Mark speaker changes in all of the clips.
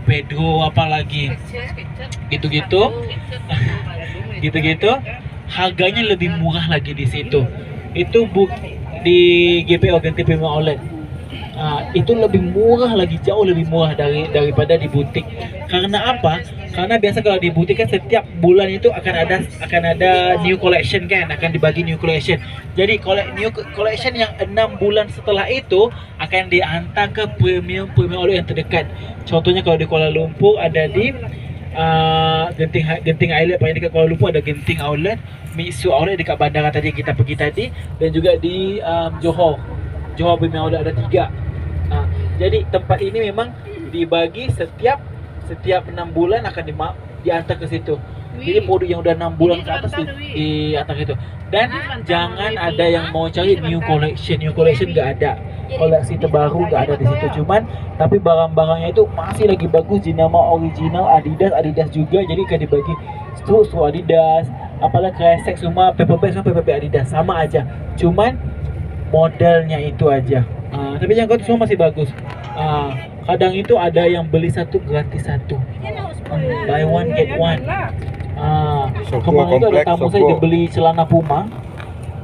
Speaker 1: Pedro apalagi gitu-gitu gitu-gitu, harganya lebih murah lagi di situ. Itu di GPO Ganti Premium Outlet. Itu lebih murah lagi, jauh lebih murah daripada di butik. Karena apa? Karena biasa kalau di butik kan setiap bulan itu akan ada new collection kan, akan dibagi new collection. Jadi new collection yang 6 bulan setelah itu akan diantar ke premium outlet yang terdekat. Contohnya kalau di Kuala Lumpur ada di Genting Outlet, paling dekat Kuala Lumpur ada Genting Outlet, Mitsu Outlet dekat bandara tadi kita pergi tadi, dan juga di Johor Premium Outlet ada 3. Jadi tempat ini memang dibagi setiap 6 bulan akan diantar ke situ. Jadi produk yang udah 6 bulan ke atas diantar ke situ. Dan jangan ada yang mau cari new collection nggak ada. Koleksi terbaru nggak ada di situ. Cuman tapi barang-barangnya itu masih lagi bagus, jenama original Adidas juga. Jadi kan dibagi struk Adidas, apalah kresek semua, paperback Adidas, sama aja. Cuman modelnya itu aja. Tapi yang kau semua masih bagus. Kadang itu ada yang beli satu gratis satu, buy one get one. Kemarin itu ada tamu saya dia beli celana Puma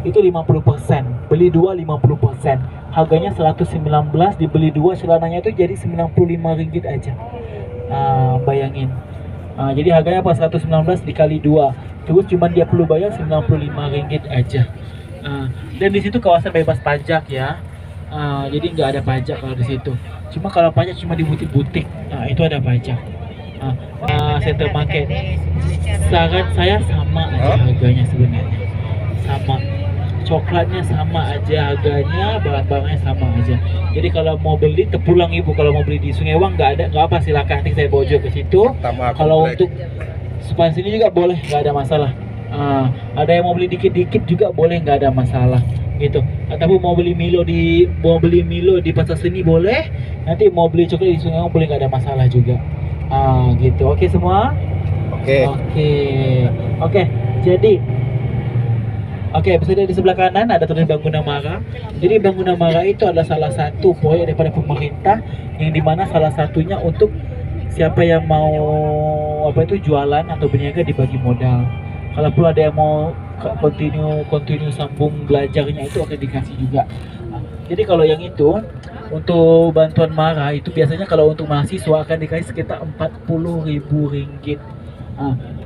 Speaker 1: itu 50%, beli 2 50%. Harganya 119, dibeli 2 celananya itu jadi Rp95 aja. Bayangin. Jadi harganya apa, 119 dikali 2. Terus cuma dia perlu bayar Rp95 aja. Dan di situ kawasan bebas pajak ya. Jadi nggak ada pajak kalau di situ. Cuma kalau pajak cuma di butik-butik, itu ada pajak. Center market, saran saya sama aja harganya sebenarnya, sama. Coklatnya sama aja harganya, barang-barangnya sama aja. Jadi kalau mau beli terpulang ibu, kalau mau beli di Sungai Wang nggak apa, silakan nanti saya bawa ke situ. Kalau untuk sepanjang sini juga boleh, nggak ada masalah. Ada yang mau beli dikit-dikit juga boleh, nggak ada masalah gitu. Ataupun mau beli Milo di pasar seni boleh. Nanti mau beli coklat di Sungai Wang boleh, nggak ada masalah juga. Gitu. Oke semua? Oke. Jadi episode di sebelah kanan ada tulis Bangun Amara. Jadi Bangun Amara itu adalah salah satu proyek daripada pemerintah, yang dimana salah satunya untuk siapa yang mau jualan atau berniaga dibagi modal. Kalau perlu ada yang mau continue sambung belajarnya itu akan dikasih juga. Jadi kalau yang itu untuk bantuan MARA itu biasanya kalau untuk mahasiswa akan dikasih sekitar Rp40.000.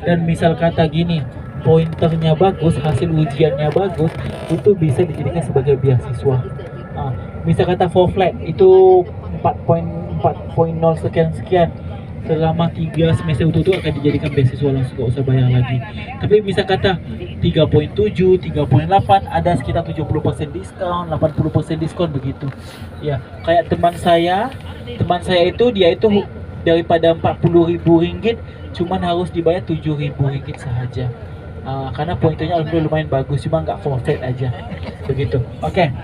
Speaker 1: Dan misal kata gini, pointernya bagus, hasil ujiannya bagus, itu bisa dijadikan sebagai beasiswa. Misal kata for flat itu 4.0 sekian, selama 3 semester itu akan dijadikan beasiswa langsung, gak usah bayar lagi. Tapi misal kata 3.7, 3.8 ada sekitar 70% diskon, 80% diskon begitu. Ya, kayak teman saya itu dia itu daripada Rp40.000 cuman harus dibayar Rp7.000 saja. Karena pointernya lumayan bagus, cuma nggak for flat aja begitu. Oke.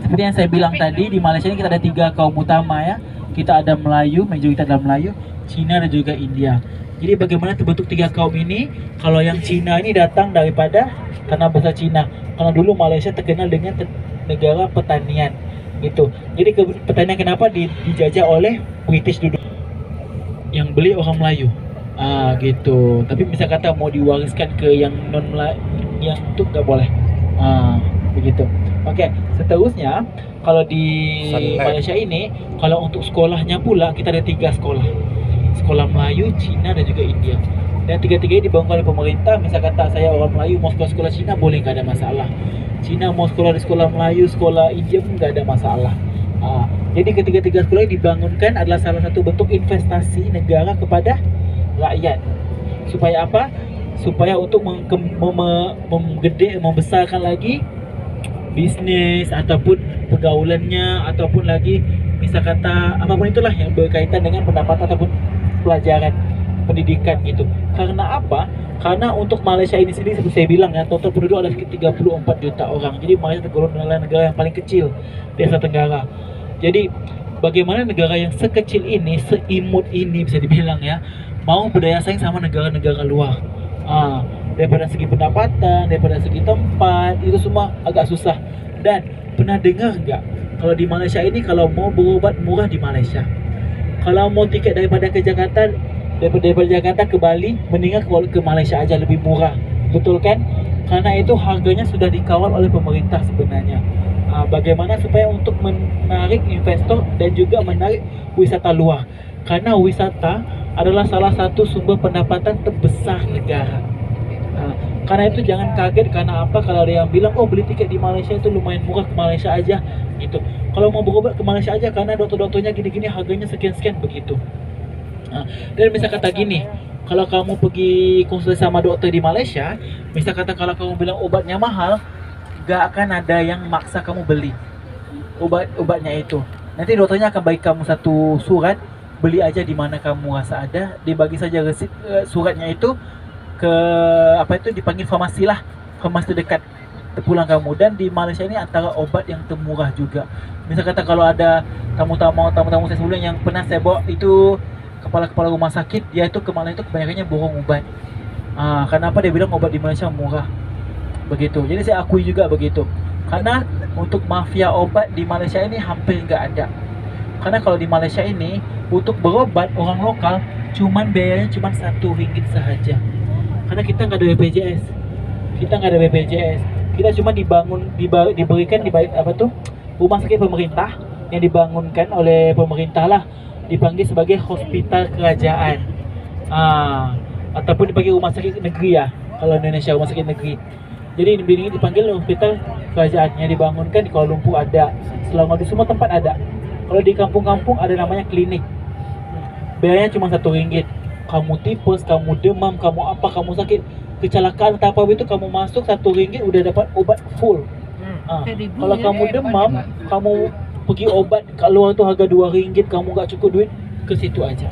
Speaker 1: Seperti yang saya bilang tadi, di Malaysia ini kita ada 3 kaum utama ya. Kita ada Melayu, mayoritas adalah Melayu, Cina dan juga India. Jadi bagaimana terbentuk 3 kaum ini? Kalau yang Cina ini datang daripada tanah besar Cina. Karena dulu Malaysia terkenal dengan negara pertanian gitu. Jadi pertanian kenapa dijajah oleh British dulu? Yang beli orang Melayu. Gitu. Tapi bisa kata mau diwariskan ke yang non Melayu, yang itu nggak boleh. Begitu. Oke, seterusnya kalau di Malaysia ini, kalau untuk sekolahnya pula kita ada 3 sekolah. Sekolah Melayu, Cina dan juga India. Dan 3-3 ini dibangun oleh pemerintah. Misal kata saya orang Melayu mau sekolah Cina boleh, nggak ada masalah. Cina mau sekolah di sekolah Melayu, sekolah India pun nggak ada masalah. Jadi ketiga-tiga sekolah ini dibangunkan adalah salah satu bentuk investasi negara kepada rakyat. Supaya apa? Supaya untuk membesarkan lagi bisnis ataupun pergaulannya, ataupun lagi misal kata apapun itulah yang berkaitan dengan pendapatan ataupun pelajaran pendidikan gitu. Karena apa? Karena untuk Malaysia ini sendiri seperti saya bilang ya, total penduduk ada sekitar 34 juta orang. Jadi Malaysia tergolong adalah negara yang paling kecil di Asia Tenggara. Jadi bagaimana negara yang sekecil ini, seimut ini bisa dibilang ya, mau berdaya saing sama negara-negara luar. Daripada segi pendapatan, daripada segi tempat, itu semua agak susah. Dan pernah dengar nggak kalau di Malaysia ini kalau mau berobat murah di Malaysia, Kalau mau tiket daripada Jakarta ke Bali, mendingan ke Malaysia aja, lebih murah, betul kan? Karena itu harganya sudah dikawal oleh pemerintah sebenarnya. Bagaimana supaya untuk menarik investor dan juga menarik wisata luar, karena wisata adalah salah satu sumber pendapatan terbesar negara. Karena itu jangan kaget karena apa kalau ada yang bilang oh beli tiket di Malaysia itu lumayan murah, ke Malaysia aja gitu. Kalau mau berobat ke Malaysia aja karena dokter-dokternya gini-gini harganya sekian-sekian begitu. Dan bisa kata gini, kalau kamu pergi konsultasi sama dokter di Malaysia, bisa kata kalau kamu bilang obatnya mahal, gak akan ada yang maksa kamu beli obatnya itu. Nanti dokternya akan bagi kamu satu surat, beli aja di mana kamu rasa ada, dibagi saja resip suratnya itu ke dipanggil farmasi lah, farmasi terdekat pulang kamu. Dan di Malaysia ini antara obat yang termurah juga. Misal kata kalau ada tamu-tamu saya sebelumnya yang pernah saya bawa itu kepala rumah sakit, dia itu ke Malaysia itu kebanyakannya bohong obat. Kenapa dia bilang obat di Malaysia murah begitu. Jadi saya akui juga begitu, karena untuk mafia obat di Malaysia ini hampir nggak ada. Karena kalau di Malaysia ini untuk berobat orang lokal biayanya cuma RM1 saja. Karena kita nggak ada BPJS, kita cuma diberikan rumah sakit pemerintah yang dibangunkan oleh pemerintah lah, dipanggil sebagai hospital kerajaan, ataupun dipanggil rumah sakit negeri ya kalau Indonesia, rumah sakit negeri. Jadi ini dipanggil hospital kerajaan yang dibangunkan di Kuala Lumpur ada, selama di semua tempat ada. Kalau di kampung-kampung ada namanya klinik, biayanya cuma RM1. Kamu tipes, kamu demam, kamu sakit, kecelakaan atau apa itu, kamu masuk RM1 udah dapat obat full. Kalau kamu demam, kamu pergi obat kalau itu harga RM2, kamu nggak cukup duit, ke situ aja.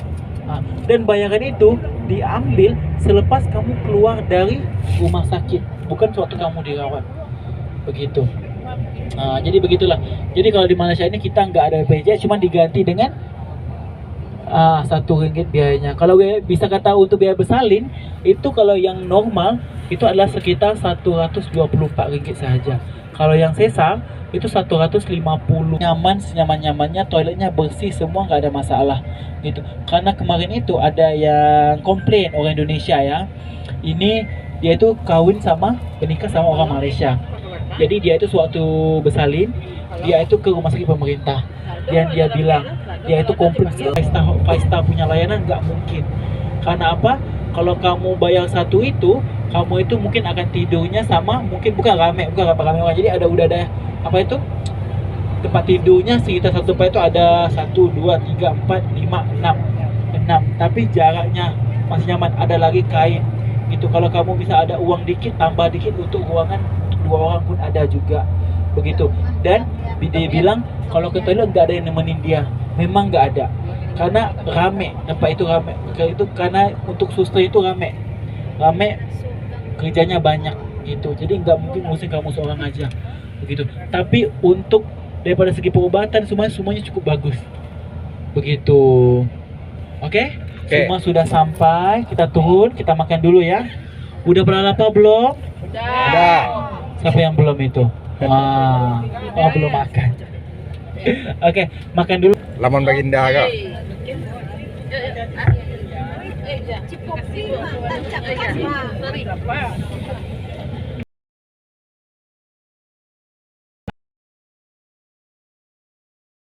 Speaker 1: Dan bayaran itu diambil selepas kamu keluar dari rumah sakit, bukan suatu kamu dirawat begitu. Jadi begitulah. Jadi kalau di Malaysia ini kita nggak ada BPJS, cuma diganti dengan RM1 biayanya. Kalau bisa kata untuk biaya bersalin itu kalau yang normal itu adalah sekitar RM124 saja. Kalau yang sesar itu RM150. Nyaman, senyaman-nyamannya, toiletnya bersih semua, nggak ada masalah gitu. Karena kemarin itu ada yang komplain orang Indonesia ya, ini dia itu menikah sama orang Malaysia. Jadi dia itu suatu bersalin, dia itu ke rumah sakit pemerintah, dan dia bilang dia itu komplain 5 star punya layanan nggak mungkin. Karena apa? Kalau kamu bayar satu itu, kamu itu mungkin akan tidurnya sama, mungkin bukan rame orang. Jadi udah ada tempat tidurnya sekitar satu tempat itu ada 1, 2, 3, 4, 5, 6. Tapi jaraknya masih nyaman, ada lagi kain gitu. Kalau kamu bisa ada uang dikit, tambah dikit untuk ruangan 2 orang pun ada juga begitu. Dan dia bilang kalau ke toilet nggak ada yang nemenin dia, memang nggak ada, karena rame tempat itu, karena untuk suster itu rame kerjanya banyak gitu. Jadi nggak mungkin ngurusin kamu seorang aja begitu. Tapi untuk daripada segi pengobatan semuanya cukup bagus begitu. Oke? Semua sudah sampai, kita turun, kita makan dulu ya. Udah pernah lapar belum? Udah. Siapa yang belum itu? Belum makan. Oke, makan dulu.
Speaker 2: Laman Baginda kak.
Speaker 3: Cipok sih, tancap.